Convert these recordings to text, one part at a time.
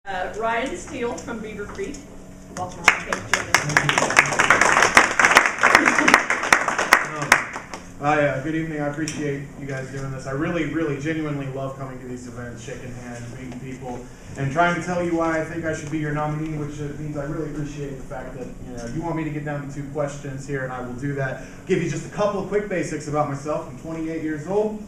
Ryan Steele from Beaver Creek. Welcome. Thanks for joining us. Hi, good evening. I appreciate you guys doing this. I really, genuinely love coming to these events, shaking hands, meeting people, and trying to tell you why I think I should be your nominee, which means I really appreciate the fact that you want me to get down to 2 questions here, and I will do that. Give you just a couple of quick basics about myself. I'm 28 years old.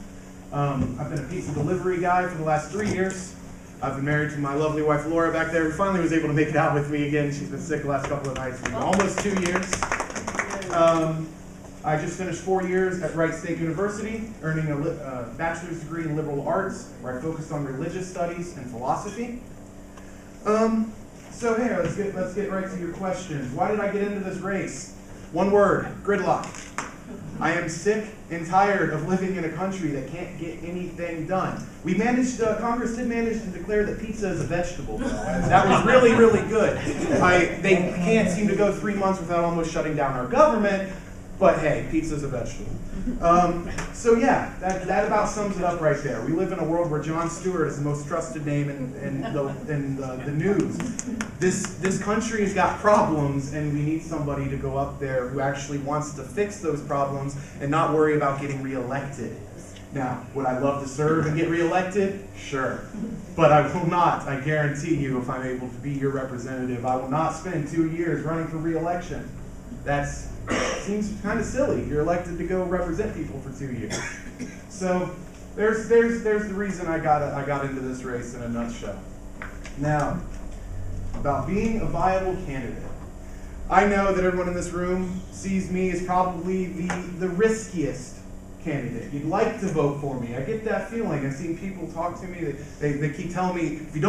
I've been a pizza delivery guy for the last 3 years. I've been married to my lovely wife Laura back there, who finally was able to make it out with me again. She's been sick the last couple of nights for almost 2 years. I just finished 4 years at Wright State University, earning a bachelor's degree in liberal arts, where I focused on religious studies and philosophy. So here, let's get right to your questions. Why did I get into this race? One word: gridlock. I am sick and tired of living in a country that can't get anything done. Congress did manage to declare that pizza is a vegetable, though. That was really, good. They can't seem to go 3 months without almost shutting down our government. But hey, pizza's a vegetable. So yeah, that about sums it up right there. We live in a world where Jon Stewart is the most trusted name in the news. This country has got problems, and we need somebody to go up there who actually wants to fix those problems and not worry about getting reelected. Now, would I love to serve and get reelected? Sure. But I will not, I guarantee you, if I'm able to be your representative, I will not spend 2 years running for reelection. Seems kind of silly. You're elected to go represent people for 2 years. So there's the reason I got into this race in a nutshell. Now, about being a viable candidate. I know that everyone in this room sees me as probably the riskiest candidate. You'd like to vote for me. I get that feeling. I've seen people talk to me. They keep telling me, if you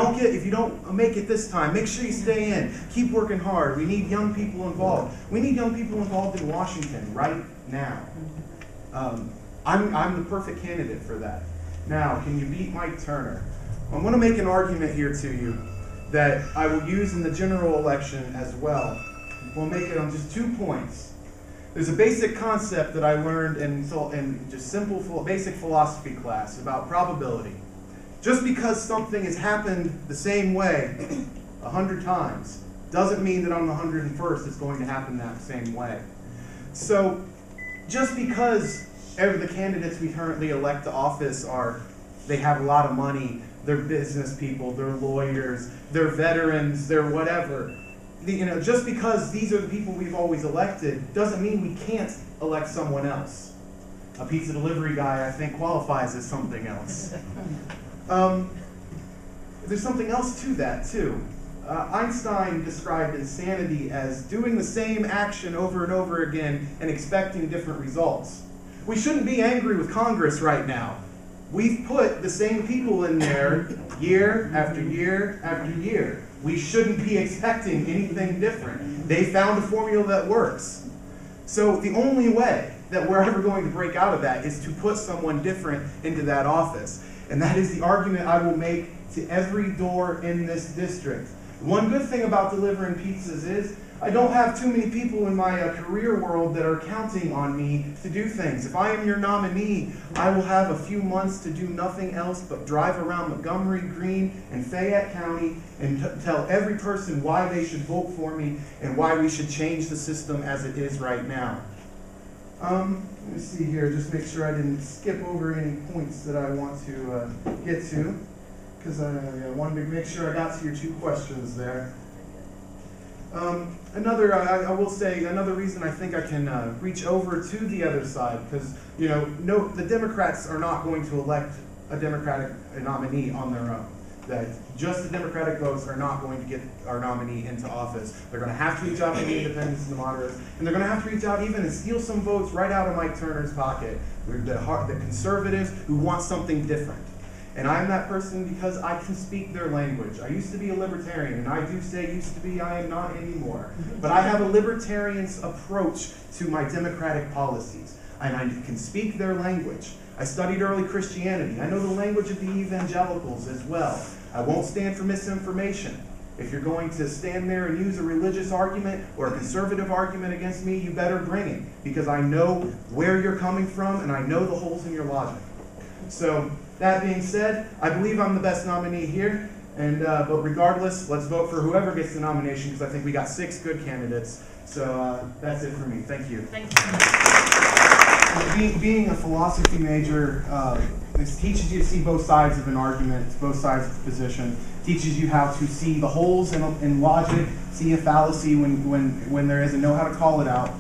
don't make it this time, make sure you stay in. Keep working hard. We need young people involved. We need young people involved in Washington right now. I'm the perfect candidate for that. Now, can you beat Mike Turner? I'm going to make an argument here to you that I will use in the general election as well. We'll make it on just 2 points. There's a basic concept that I learned in just simple basic philosophy class about probability. Just because something has happened the same way 100 times doesn't mean that on the 101st it's going to happen that same way. So just because the candidates we currently elect to office they have a lot of money, they're business people, they're lawyers, they're veterans, they're whatever. Just because these are the people we've always elected doesn't mean we can't elect someone else. A pizza delivery guy, I think, qualifies as something else. There's something else to that, too. Einstein described insanity as doing the same action over and over again and expecting different results. We shouldn't be angry with Congress right now. We've put the same people in there year after year after year. We shouldn't be expecting anything different. They found a formula that works. So the only way that we're ever going to break out of that is to put someone different into that office. And that is the argument I will make to every door in this district. One good thing about delivering pizzas is I don't have too many people in my career world that are counting on me to do things. If I am your nominee, I will have a few months to do nothing else but drive around Montgomery, Greene, and Fayette County and tell every person why they should vote for me and why we should change the system as it is right now. Let me see here, just make sure I didn't skip over any points that I want to get to, because I wanted to make sure I got to your 2 questions there. I will say another reason I think I can reach over to the other side, because the Democrats are not going to elect a Democratic nominee on their own. That just the Democratic votes are not going to get our nominee into office. They're going to have to reach out to the independents and the moderates, and they're going to have to reach out even and steal some votes right out of Mike Turner's pocket. The conservatives who want something different. And I'm that person because I can speak their language. I used to be a libertarian, and I do say used to be, I am not anymore. But I have a libertarian's approach to my democratic policies, and I can speak their language. I studied early Christianity. I know the language of the evangelicals as well. I won't stand for misinformation. If you're going to stand there and use a religious argument or a conservative argument against me, you better bring it, because I know where you're coming from, and I know the holes in your logic. So, that being said, I believe I'm the best nominee here, And but regardless, let's vote for whoever gets the nomination because I think we got 6 good candidates. So that's it for me. Thank you. Thank you. Being a philosophy major, this teaches you to see both sides of an argument, both sides of the position. Teaches you how to see the holes in logic, see a fallacy when there is, and know how to call it out.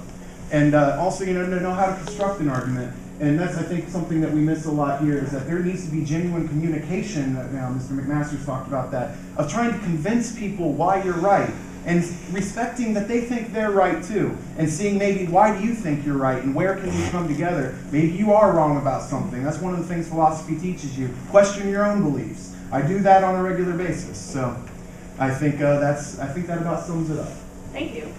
And also, to know how to construct an argument. And that's, I think, something that we miss a lot here, is that there needs to be genuine communication, Mr. McMaster's talked about that, of trying to convince people why you're right, and respecting that they think they're right too, and seeing maybe why do you think you're right, and where can we come together? Maybe you are wrong about something. That's one of the things philosophy teaches you. Question your own beliefs. I do that on a regular basis, so I think that about sums it up. Thank you.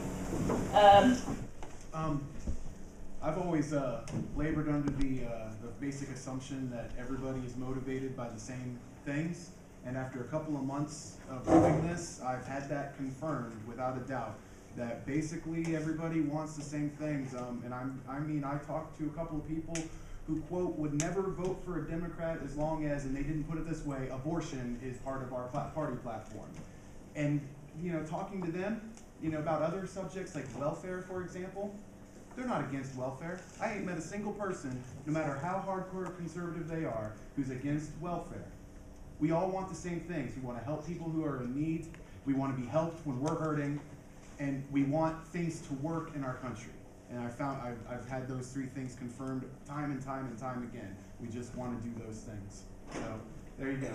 I've always labored under the basic assumption that everybody is motivated by the same things, and after a couple of months of doing this, I've had that confirmed without a doubt, that basically everybody wants the same things. And I talked to a couple of people who, quote, would never vote for a Democrat as long as, and they didn't put it this way, abortion is part of our party platform. And, talking to them, about other subjects like welfare, for example, they're not against welfare. I ain't met a single person, no matter how hardcore conservative they are, who's against welfare. We all want the same things. We want to help people who are in need. We want to be helped when we're hurting. And we want things to work in our country. And I've had those 3 things confirmed time and time and time again. We just want to do those things. So there you go.